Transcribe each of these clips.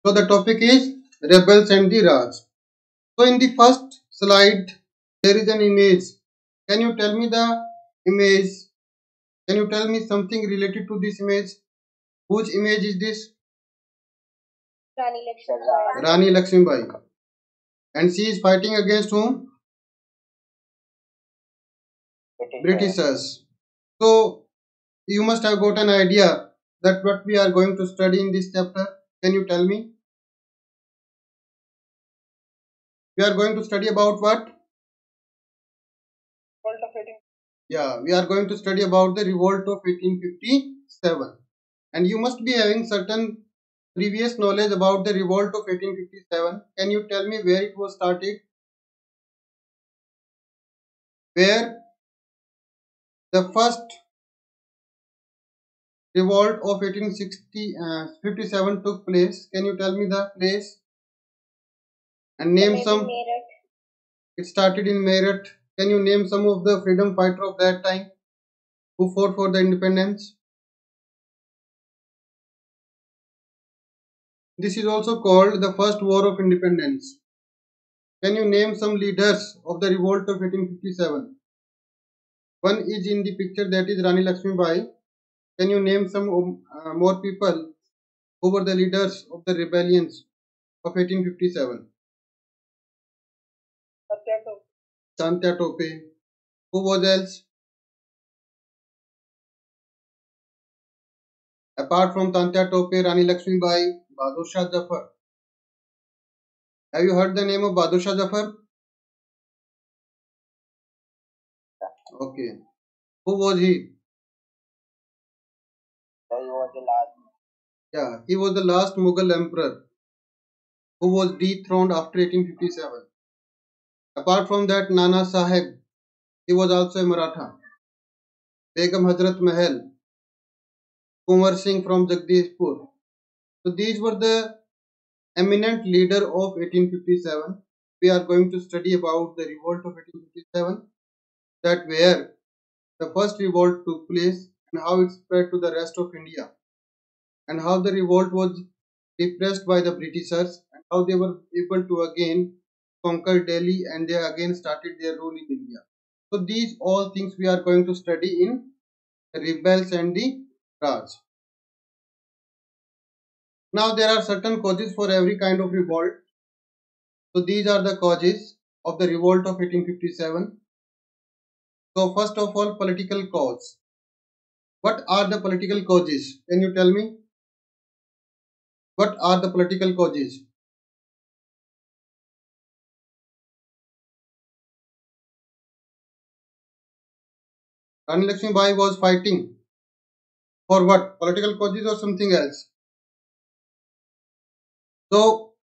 So the topic is rebels and the Raj. So in the first slide, there is an image. Can you tell me the image? Can you tell me something related to this image? Whose image is this? Rani Lakshmibai. Rani Lakshmibai. And she is fighting against whom? Britishers. So you must have got an idea that what we are going to study in this chapter. Can you tell me? We are going to study about what? Yeah, we are going to study about the revolt of 1857. And you must be having certain previous knowledge about the revolt of 1857. Can you tell me where it was started? Where the first revolt of 1857 took place? Can you tell me the place and name some? Meerut. It started in Meerut. Can you name some of the freedom fighter of that time who fought for the independence? This is also called the First War of Independence. Can you name some leaders of the revolt of 1857? One is in the picture, that is Rani Lakshmibai. Can you name some more people who were the leaders of the rebellions of 1857? Tantia Tope. Who was else? Apart from Tantia Tope, Rani Lakshmibai, Bahadur Shah Zafar. Have you heard the name of Bahadur Shah Zafar? Okay. Who was he? Yeah, he was the last Mughal emperor who was dethroned after 1857. Apart from that, Nana Sahib, he was also a Maratha. Begum Hazrat Mahal, Kumar Singh from Jagdishpur. So these were the eminent leader of 1857. We are going to study about the revolt of 1857, that where the first revolt took place and how it spread to the rest of India, and how the revolt was repressed by the Britishers, and how they were able to again conquer Delhi and they again started their rule in India. So these all things we are going to study in the rebels and the Raj. Now there are certain causes for every kind of revolt. So these are the causes of the revolt of 1857. So first of all, political cause. What are the political causes? Can you tell me? What are the political causes? Rani Lakshmibai was fighting for what? Political causes or something else? So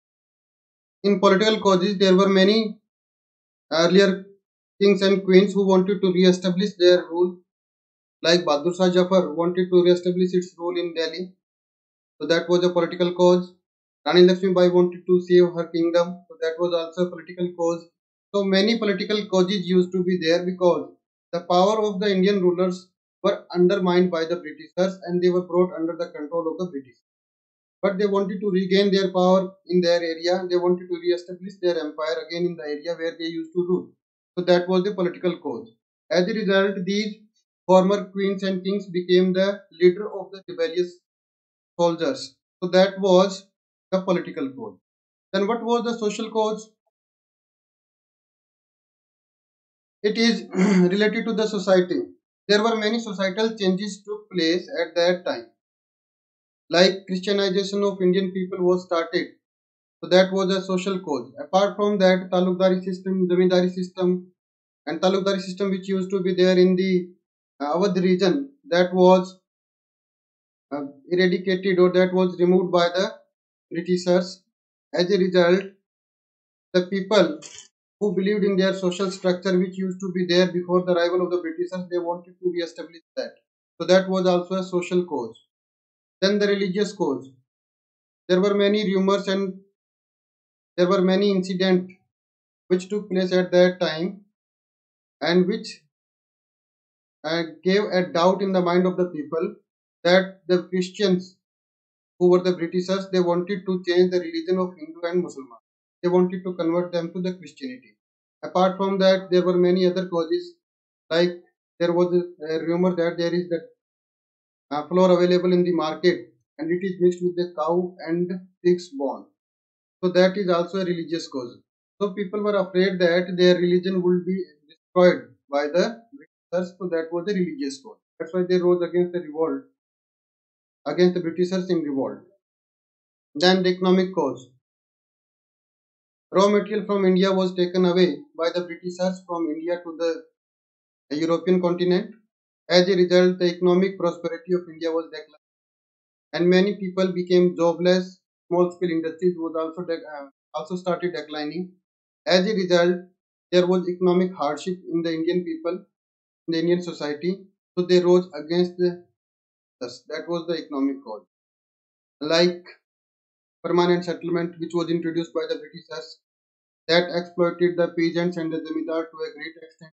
in political causes, there were many earlier kings and queens who wanted to re-establish their rule, like Bahadur Shah Jafar wanted to re-establish its rule in Delhi. So that was a political cause. Rani Lakshmibai wanted to save her kingdom. So that was also a political cause. So many political causes used to be there because the power of the Indian rulers were undermined by the Britishers and they were brought under the control of the British. But they wanted to regain their power in their area. They wanted to re-establish their empire again in the area where they used to rule. So that was the political cause. As a result, these former queens and kings became the leader of the rebellious soldiers. So that was the political cause. Then what was the social cause? It is related to the society. There were many societal changes took place at that time. Like Christianization of Indian people was started. So that was a social cause. Apart from that, Talukdari system, Zamindari system, and Talukdari system which used to be there in the Awadh region, that was eradicated or that was removed by the Britishers. As a result, the people who believed in their social structure which used to be there before the arrival of the Britishers, they wanted to re-establish that. So that was also a social cause. Then the religious cause. There were many rumors and there were many incidents which took place at that time and which gave a doubt in the mind of the people that the Christians who were the Britishers, they wanted to change the religion of Hindu and Muslim. They wanted to convert them to the Christianity. Apart from that, there were many other causes, like there was a rumor that there is that flour available in the market and it is mixed with the cow and pig's bone. So that is also a religious cause. So people were afraid that their religion would be destroyed by the Britishers. So that was a religious cause. That's why they rose against the revolt, against the Britishers in revolt. Then the economic cause. Raw material from India was taken away by the Britishers from India to the European continent. As a result, the economic prosperity of India was declining, and many people became jobless. Small-scale industries was also started declining. As a result, there was economic hardship in the Indian people, in the Indian society. So they rose against us. That was the economic cause. Like permanent settlement, which was introduced by the Britishers, that exploited the peasants and the zamindar to a great extent.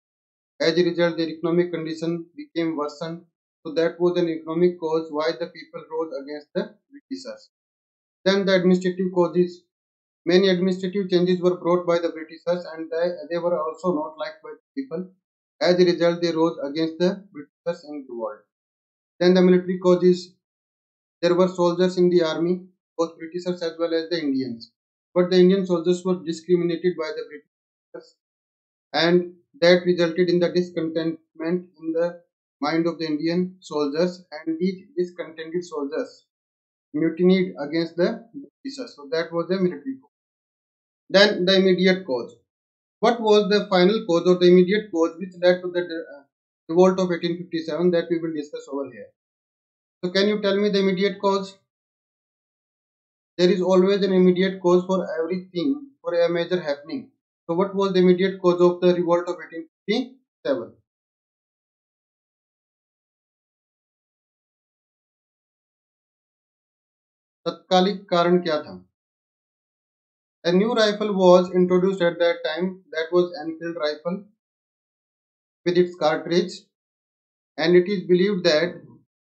As a result, their economic condition became worsened. So that was an economic cause why the people rose against the Britishers. Then the administrative causes. Many administrative changes were brought by the Britishers and they were also not liked by the people. As a result, they rose against the Britishers in revolt. Then the military causes. There were soldiers in the army, both Britishers as well as the Indians. But the Indian soldiers were discriminated by the Britishers, and that resulted in the discontentment in the mind of the Indian soldiers, and these discontented soldiers mutinied against the Britishers. So that was the military cause. Then the immediate cause. What was the final cause or the immediate cause which led to the revolt of 1857 that we will discuss over here? So can you tell me the immediate cause? There is always an immediate cause for everything, for a major happening. So what was the immediate cause of the revolt of 1857? तत्कालिक कारण क्या था? A new rifle was introduced at that time, that was Enfield rifle with its cartridge, and it is believed that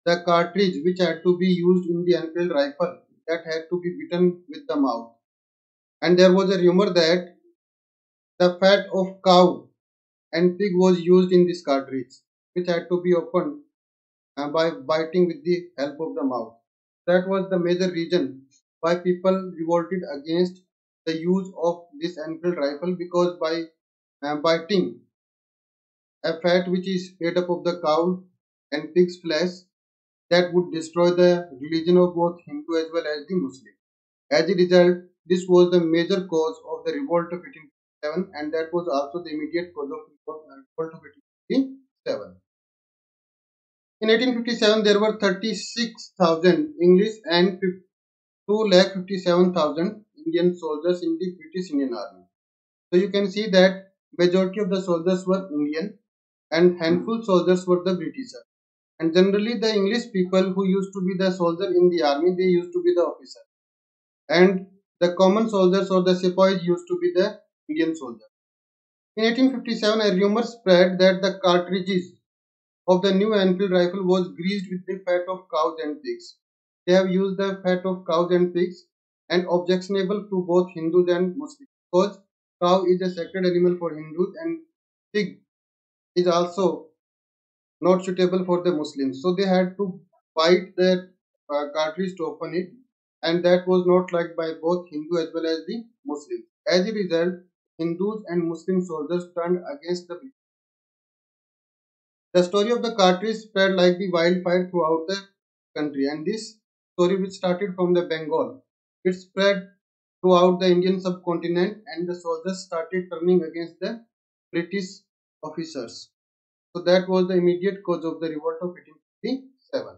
the cartridge which had to be used in the Enfield rifle, that had to be bitten with the mouth. And there was a rumor that the fat of cow and pig was used in this cartridge, which had to be opened by biting with the help of the mouth. That was the major reason why people revolted against the use of this Enfield rifle, because by biting a fat which is made up of the cow and pig's flesh, that would destroy the religion of both Hindu as well as the Muslim. As a result, this was the major cause of the revolt of 1857, and that was also the immediate cause of revolt of 1857. In 1857, there were 36,000 English and 2,57,000 Indian soldiers in the British Indian Army. So you can see that majority of the soldiers were Indian and handful soldiers were the Britishers. And generally the English people who used to be the soldier in the army, they used to be the officer. And the common soldiers or the sepoys used to be the Indian soldiers. In 1857, a rumor spread that the cartridges of the new Enfield rifle was greased with the fat of cows and pigs. They have used the fat of cows and pigs, and objectionable to both Hindus and Muslims, because cow is a sacred animal for Hindus and pig is also not suitable for the Muslims. So they had to bite the cartridge to open it, and that was not liked by both Hindu as well as the Muslims. As a result, Hindus and Muslim soldiers turned against the British. The story of the cartridge spread like the wildfire throughout the country, and this story, which started from the Bengal, it spread throughout the Indian subcontinent, and the soldiers started turning against the British officers. So that was the immediate cause of the revolt of 1857.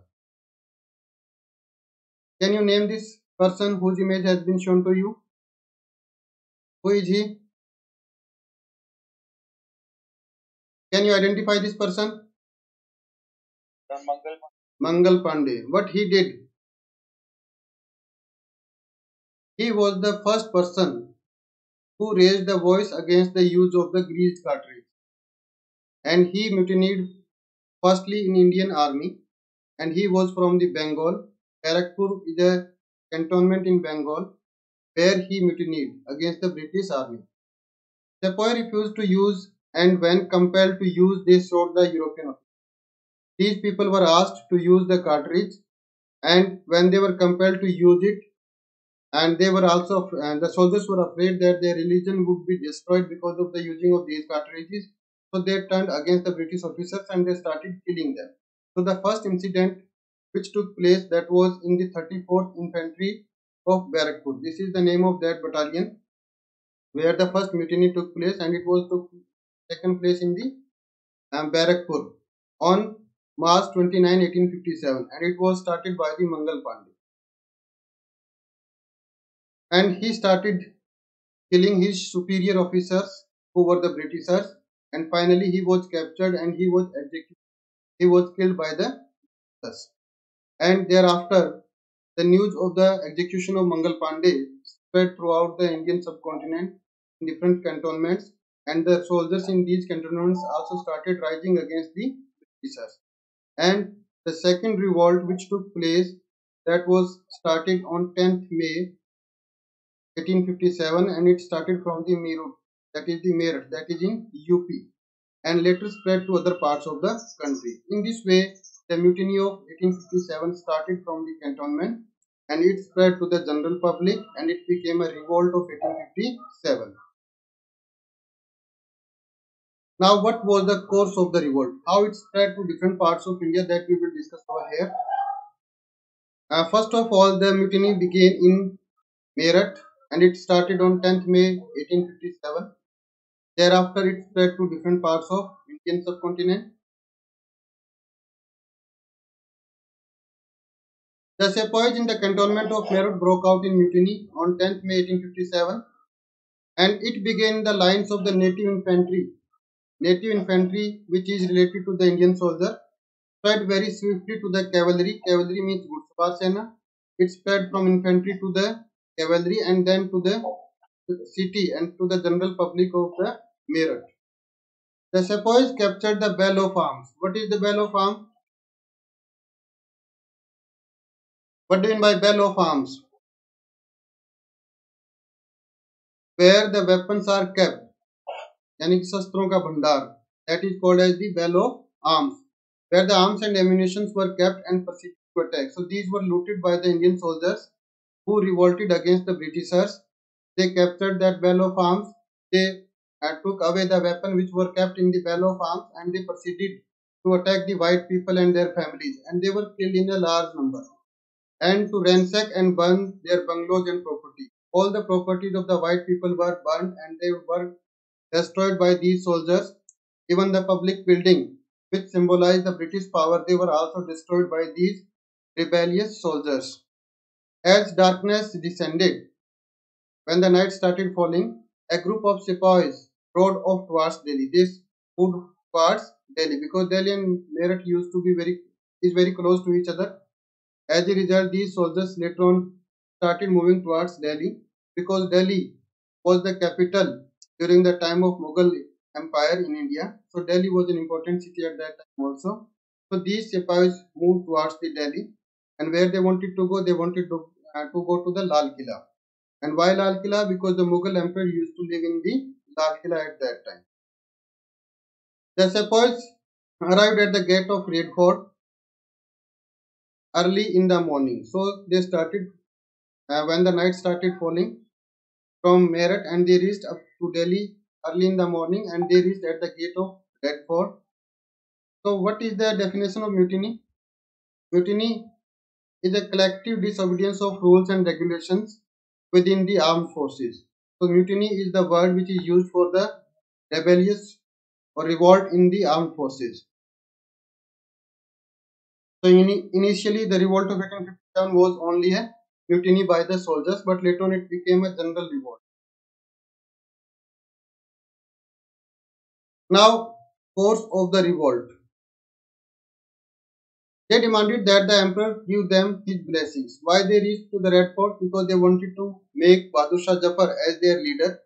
Can you name this person whose image has been shown to you? Who is he? Can you identify this person? Mangal Pandey. What he did? He was the first person who raised the voice against the use of the greased cartridge, and he mutinied firstly in Indian army, and he was from the Bengal. Barakpur is a cantonment in Bengal, where he mutinied against the British army. Sepoy refused to use, and when compelled to use, they shot the European officers. These people were asked to use the cartridge, and when they were compelled to use it, and they were also and the soldiers were afraid that their religion would be destroyed because of the using of these cartridges, so they turned against the British officers and they started killing them. So the first incident which took place, that was in the 34th Infantry of Barakpur. This is the name of that battalion where the first mutiny took place, and it was took taken place in the Barakpur on March 29, 1857, and it was started by the Mangal Pandey. And he started killing his superior officers who were the Britishers, and finally he was captured and he was executed. He was killed by the Britishers. And thereafter, the news of the execution of Mangal Pandey spread throughout the Indian subcontinent in different cantonments, and the soldiers in these cantonments also started rising against the Britishers. And the second revolt which took place, that was started on 10th May 1857, and it started from the Meerut, that is the Meerut, that is in UP, and later spread to other parts of the country. In this way, the mutiny of 1857 started from the cantonment, and it spread to the general public, and it became a revolt of 1857. Now, what was the course of the revolt? How it spread to different parts of India, that we will discuss over here. First of all, the mutiny began in Meerut, and it started on 10th May 1857. Thereafter, it spread to different parts of Indian subcontinent. The sepoys in the cantonment of Meerut broke out in mutiny on 10th May 1857, and it began the lines of the native infantry. Native infantry, which is related to the Indian soldier, spread very swiftly to the cavalry. Cavalry means Ghursawar Sena. It spread from infantry to the cavalry and then to the city and to the general public of the Meerut. The sepoys captured the bell of arms. What is the bell of arms? What do you mean by bell of arms? Where the weapons are kept, यानी कि शस्त्रों का भंडार, that is called as the bell of arms, where the arms and ammunition were kept and proceeded to attack. So these were looted by the Indian soldiers who revolted against the Britishers. They captured that bell of arms. They took away the weapon which were kept in the bell of arms, and they proceeded to attack the white people and their families, and they were killed in a large number, and to ransack and burn their bungalows and property. All the properties of the white people were burned and they were destroyed by these soldiers. Even the public building, which symbolized the British power, they were also destroyed by these rebellious soldiers. As darkness descended, when the night started falling, a group of sepoys rode off towards Delhi. This moved towards Delhi because Delhi and Meerut used to be very close to each other. As a result, these soldiers later on started moving towards Delhi because Delhi was the capital during the time of Mughal Empire in India. So Delhi was an important city at that time also. So these sepoys moved towards the Delhi, and where they wanted to go, they wanted to go to the Lal Killa. And why Lal Killa? Because the Mughal Emperor used to live in the Lal Killa at that time. The sepoys arrived at the gate of Red Fort early in the morning. So they started when the night started falling from Meerut, and they reached up to Delhi early in the morning, and they reached at the gate of Red Fort. So what is the definition of mutiny? Mutiny is a collective disobedience of rules and regulations within the armed forces. So mutiny is the word which is used for the rebellious or revolt in the armed forces. So initially the revolt of 1857 was only a mutiny by the soldiers, but later on it became a general revolt. Now, course of the revolt. They demanded that the emperor give them his blessings. Why they reached to the Red Fort? Because they wanted to make Bahadur Shah Zafar as their leader,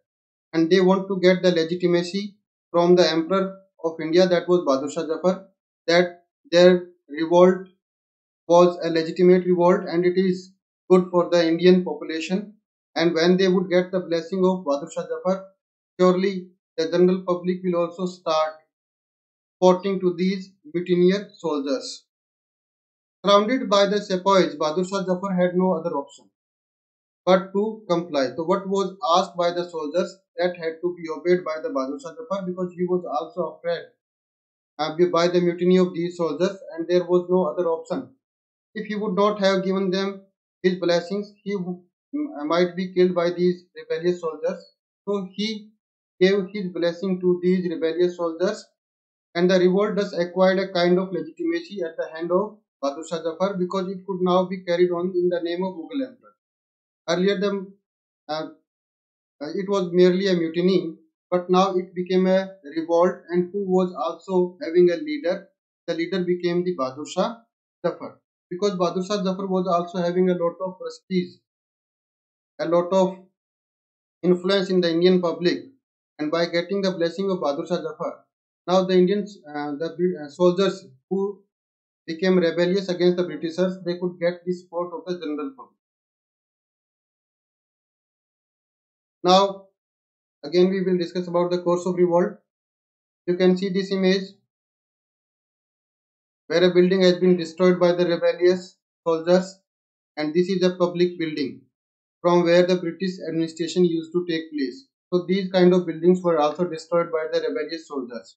and they want to get the legitimacy from the emperor of India, that was Bahadur Shah Zafar, that their revolt was a legitimate revolt and it is good for the Indian population, and when they would get the blessing of Bahadur Shah Zafar, surely the general public will also start supporting to these mutineer soldiers. Surrounded by the sepoys, Bahadur Shah Zafar had no other option but to comply. So what was asked by the soldiers that had to be obeyed by the Bahadur Shah Zafar, because he was also afraid by the mutiny of these soldiers, and there was no other option. If he would not have given them his blessings, he might be killed by these rebellious soldiers. So he gave his blessing to these rebellious soldiers, and the revolt thus acquired a kind of legitimacy at the hand of Bahadur Shah Zafar, because it could now be carried on in the name of Mughal Emperor. Earlier, uh, it was merely a mutiny, but now it became a revolt, and who was also having a leader. The leader became the Bahadur Shah Zafar, because Bahadur Shah Zafar was also having a lot of prestige, a lot of influence in the Indian public, and by getting the blessing of Bahadur Shah Zafar, now the Indians, soldiers who became rebellious against the Britishers, they could get the support of the general public. Now, again, we will discuss about the course of revolt. You can see this image where a building has been destroyed by the rebellious soldiers, and this is a public building from where the British administration used to take place. So these kind of buildings were also destroyed by the rebellious soldiers.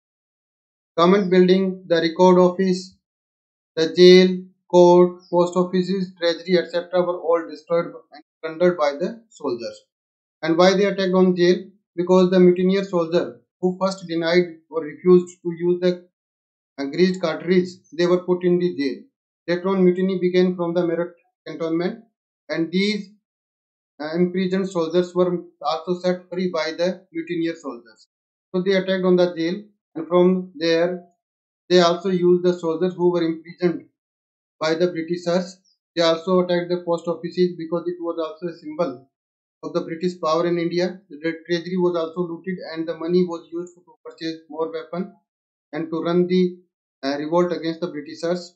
Government building, the record office, the jail, court, post offices, treasury, etc. were all destroyed and plundered by the soldiers. And why they attacked on jail? Because the mutineer soldier who first denied or refused to use the greased cartridge, they were put in the jail. Later on, mutiny began from the Meerut cantonment, and these imprisoned soldiers were also set free by the mutineer soldiers. So they attacked on the jail, and from there they also used the soldiers who were imprisoned by the Britishers. They also attacked the post offices because it was also a symbol of the British power in India. The treasury was also looted, and the money was used to purchase more weapons and to run the revolt against the Britishers.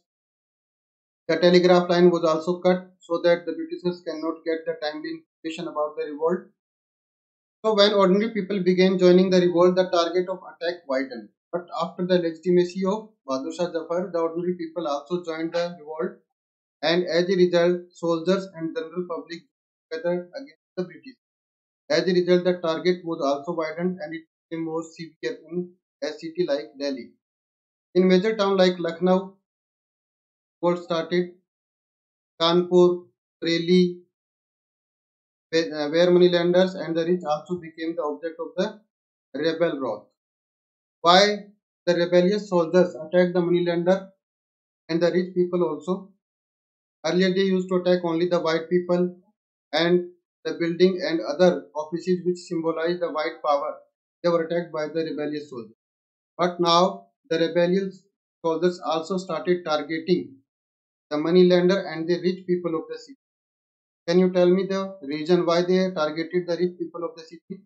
The telegraph line was also cut so that the Britishers cannot get the timely information about the revolt. So when ordinary people began joining the revolt, the target of attack widened. But after the legitimacy of Bahadur Shah Zafar, the ordinary people also joined the revolt, and as a result, soldiers and general public together against the British. As a result, the target was also widened, and it became more severe in a city like Delhi. In major town like Lucknow, revolt started. Kanpur, Bareilly, where moneylenders and the rich also became the object of the rebel wrath. Why the rebellious soldiers attacked the moneylender and the rich people also? Earlier they used to attack only the white people and the building and other offices which symbolize the white power. They were attacked by the rebellious soldiers. But now the rebellious soldiers also started targeting the moneylender and the rich people of the city. Can you tell me the reason why they targeted the rich people of the city?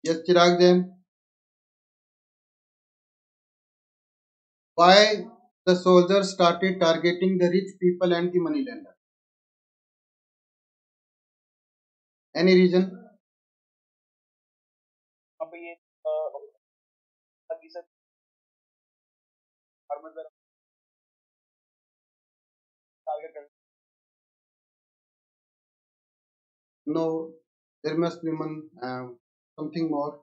Yes, Chirag Jain. Why the soldiers started targeting the rich people and the moneylender? Any reason? अब ये अभी से farmer पे target कर No, there must be something more.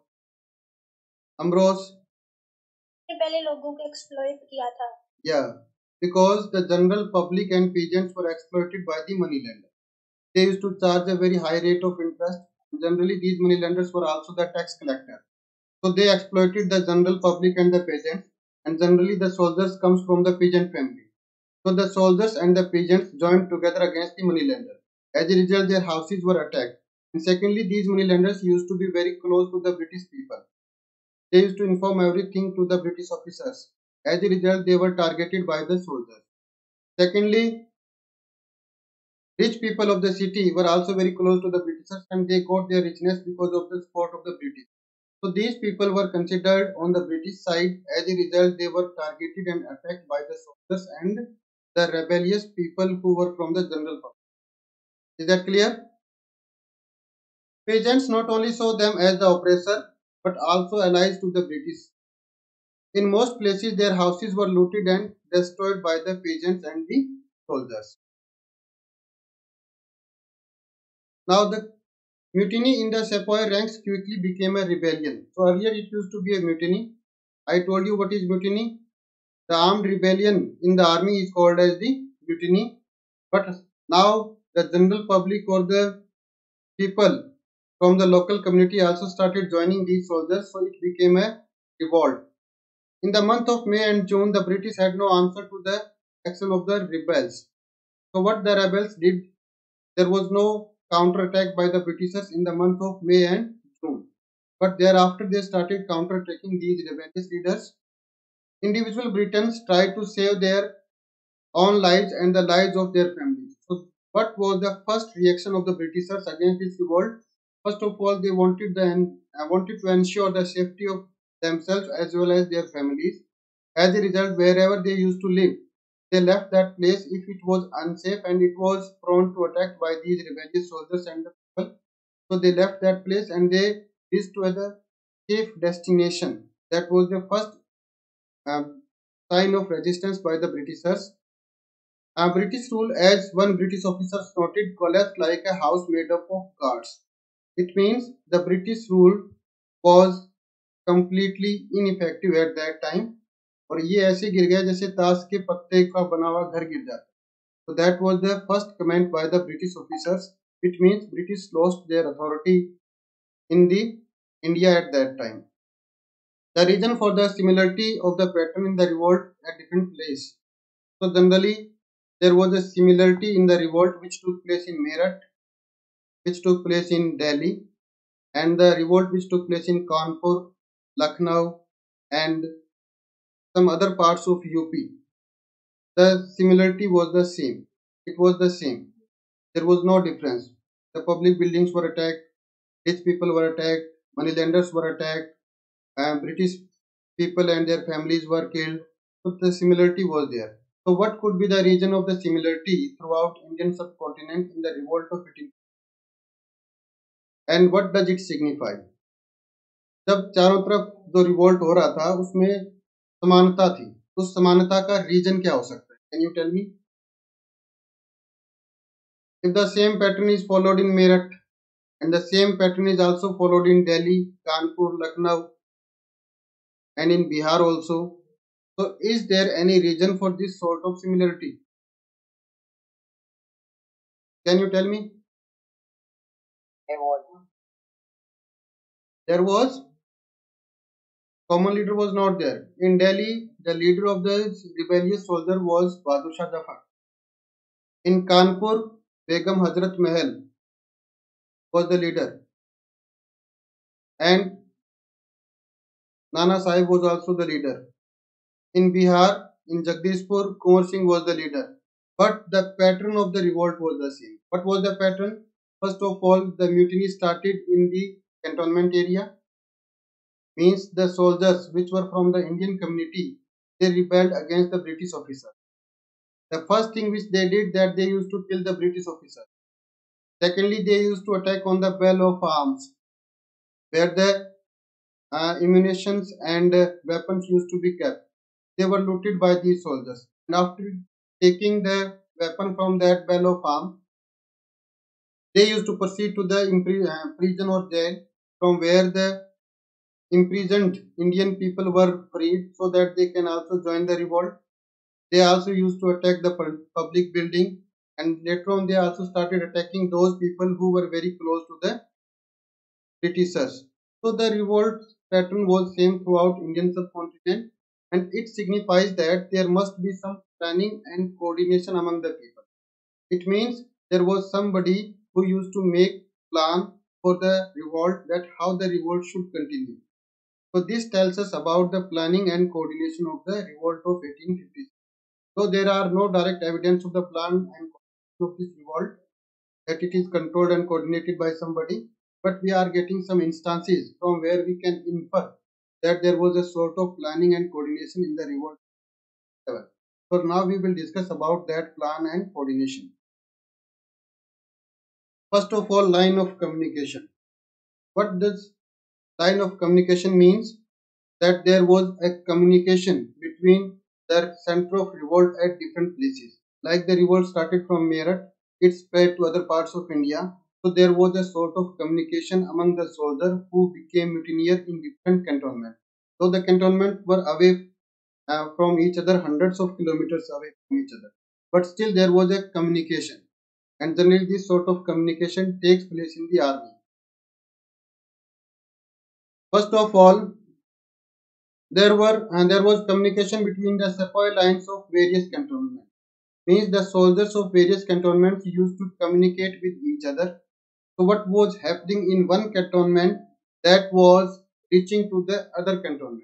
Ambrose? पहले लोगों को exploit किया था. Yeah, because the general public and peasants were exploited by the moneylender. They used to charge a very high rate of interest. Generally, these moneylenders were also the tax collector. So they exploited the general public and the peasants, and generally the soldiers comes from the peasant family. So the soldiers and the peasants joined together against the moneylender. As a result, their houses were attacked. And secondly, these moneylenders used to be very close to the British people. They used to inform everything to the British officers. As a result, they were targeted by the soldiers. Secondly, rich people of the city were also very close to the Britishers, and they got their richness because of the support of the British. So these people were considered on the British side. As a result, they were targeted and attacked by the soldiers and the rebellious people who were from the general public. Is that clear? Peasants not only saw them as the oppressor but also allies to the British. In most places, their houses were looted and destroyed by the peasants and the soldiers. Now, the mutiny in the sepoy ranks quickly became a rebellion. So, earlier it used to be a mutiny. I told you what is mutiny. The armed rebellion in the army is called as the mutiny. But now, the general public or the people from the local community also started joining these soldiers, so it became a revolt. In the month of May and June, the British had no answer to the action of the rebels. So, what the rebels did, there was no counterattack by the Britishers in the month of May and June. But thereafter, they started counterattacking these rebellious leaders. Individual Britons tried to save their own lives and the lives of their families. So, what was the first reaction of the Britishers against this revolt? First of all, they wanted to ensure the safety of themselves as well as their families. As a result, wherever they used to live, they left that place if it was unsafe and it was prone to attack by these rebellious soldiers and the people. So they left that place and they reached to a safe destination. That was the first um, sign of resistance by the Britishers. British rule, as one British officer noted, collapsed like a house made up of cards. It means the British rule was completely ineffective at that time और ये ऐसे गिर गया जैसे ताश के पत्ते का बना हुआ घर गिर जाता. So that was the first comment by the British officers. It means British lost their authority in the India at that time. The reason for the similarity of the pattern in the revolt at different places. So generally there was a similarity in the revolt which took place in Meerut, which took place in Delhi, and the revolt which took place in Kanpur, Lucknow, and some other parts of UP. The similarity was the same. It was the same. There was no difference. The public buildings were attacked, rich people were attacked, moneylenders were attacked, and British people and their families were killed. So the similarity was there. So what could be the reason of the similarity throughout Indian subcontinent in the revolt of 18? And what does it signify? जब चारों तरफ जो revolt हो रहा था उसमें समानता थी, उस समानता का रीजन क्या हो सकता है? Can you tell me? If the same pattern is followed in Meerut and the same pattern is also followed in Delhi, Kanpur, Lucknow, and in Bihar also, so is there any reason for this sort of similarity? Can you tell me? There was common leader was not there. In Delhi, the leader of the rebellious soldier was Bahadur Shah Zafar. In Kanpur, Begum Hazrat Mahal was the leader, and Nana Sahib was also the leader. In Bihar, in Jagdishpur, Kunwar Singh was the leader. But the pattern of the revolt was the same. What was the pattern? First of all, the mutiny started in the cantonment area. Means the soldiers which were from the Indian community, they rebelled against the British officer. The first thing which they did that they used to kill the British officer. Secondly, they used to attack on the bell of arms, where the ammunitions and weapons used to be kept. They were looted by these soldiers. And after taking the weapon from that bell of arms, they used to proceed to the prison or jail from where the imprisoned Indian people were freed so that they can also join the revolt. They also used to attack the public building, and later on they also started attacking those people who were very close to the Britishers. So the revolt pattern was same throughout Indian subcontinent, and it signifies that there must be some planning and coordination among the people. It means there was somebody who used to make plan for the revolt, that how the revolt should continue. So this tells us about the planning and coordination of the revolt of 1856. So there are no direct evidence of the plan and coordination of this revolt, that it is controlled and coordinated by somebody, but we are getting some instances from where we can infer that there was a sort of planning and coordination in the revolt level. So now we will discuss about that plan and coordination. First of all, line of communication. What does line of communication means? That there was a communication between the center of revolt at different places. Like the revolt started from Meerut, it spread to other parts of India. So there was a sort of communication among the soldiers who became mutineers in different cantonments. So the cantonments were away from each other, hundreds of kilometers away from each other. But still there was a communication. And generally this sort of communication takes place in the army. First of all, there was communication between the sepoy lines of various cantonments. Means the soldiers of various cantonments used to communicate with each other. So what was happening in one cantonment that was reaching to the other cantonment.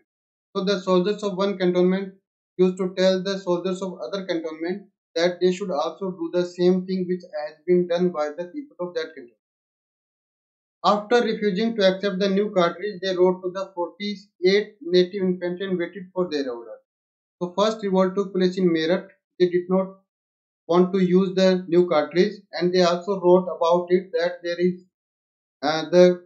So the soldiers of one cantonment used to tell the soldiers of other cantonment that they should also do the same thing which has been done by the people of that cantonment. After refusing to accept the new cartridge, they wrote to the 48th Native Infantry and waited for their order. So first revolt took place in Meerut. They did not want to use the new cartridge, and they also wrote about it that there is the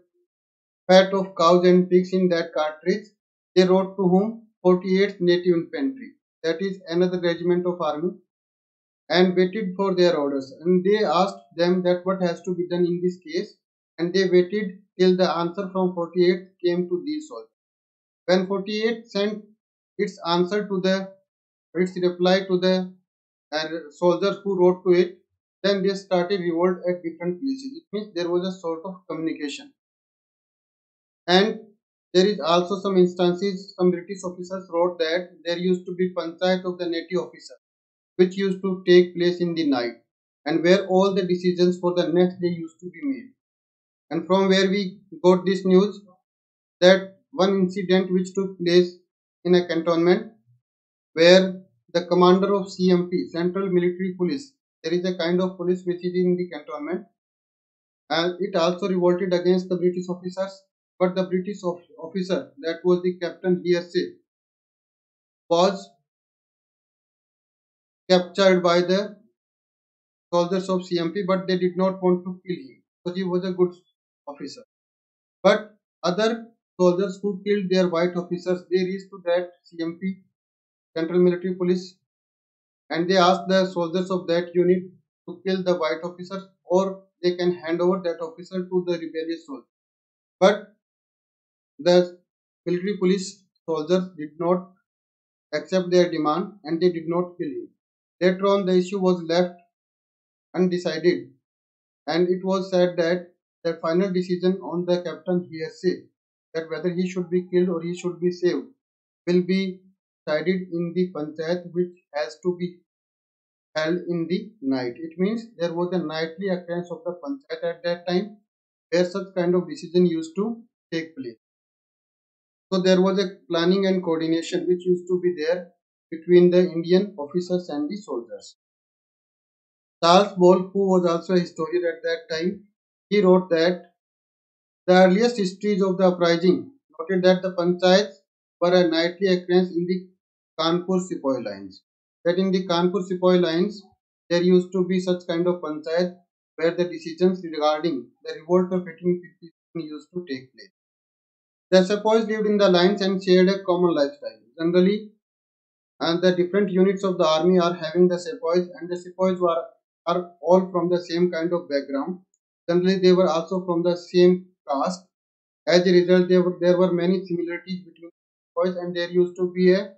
fat of cows and pigs in that cartridge. They wrote to whom? 48th Native Infantry. That is another regiment of army, and waited for their orders. And they asked them that what has to be done in this case, and they waited till the answer from 48th came to these soldiers. When 48th sent its answer to its reply to the soldiers who wrote to it, then they started revolt at different places. It means there was a sort of communication. And there is also some instances, some British officers wrote that there used to be panchayat of the native officer, which used to take place in the night, and where all the decisions for the next day used to be made. And from where we got this news, that one incident which took place in a cantonment where the commander of CMP, Central Military Police, there is a kind of police which is in the cantonment, and it also revolted against the British officers. But the British officer, that was the Captain Hearsay, was captured by the soldiers of CMP, but they did not want to kill him because he was a good officer. But other soldiers who killed their white officers, they reached to that CMP, Central Military Police, and they asked the soldiers of that unit to kill the white officers, or they can hand over that officer to the rebellious soldiers. But the military police soldiers did not accept their demand, and they did not kill him. Later on, the issue was left undecided, and it was said that the final decision on the captain hearsay, that whether he should be killed or he should be saved, will be decided in the panchayat, which has to be held in the night. It means there was a nightly occurrence of the panchayat at that time, where such kind of decision used to take place. So there was a planning and coordination which used to be there between the Indian officers and the soldiers. Charles Ball, who was also a historian at that time, he wrote that the earliest histories of the uprising noted that the panchayats were a nightly occurrence in the Kanpur Sepoy lines. That in the Kanpur Sepoy lines, there used to be such kind of panchayat where the decisions regarding the revolt of 1857 used to take place. The sepoys lived in the lines and shared a common lifestyle. Generally, and the different units of the army are having the sepoys, and the sepoys are all from the same kind of background. Generally, they were also from the same caste. As a result, there were many similarities between sepoys, and there used to be a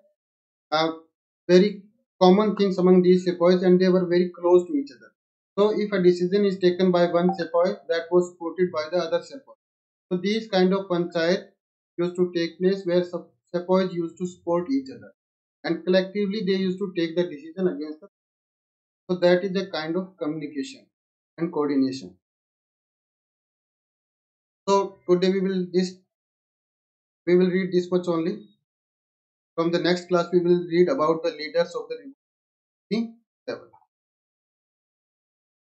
very common things among these sepoys, and they were very close to each other. So, if a decision is taken by one sepoy, that was supported by the other sepoy. So, these kind of panchayat used to take place where sepoys used to support each other, and collectively they used to take the decision against the. So that is a kind of communication and coordination. So today we will read this much only. From the next class we will read about the leaders of the revolution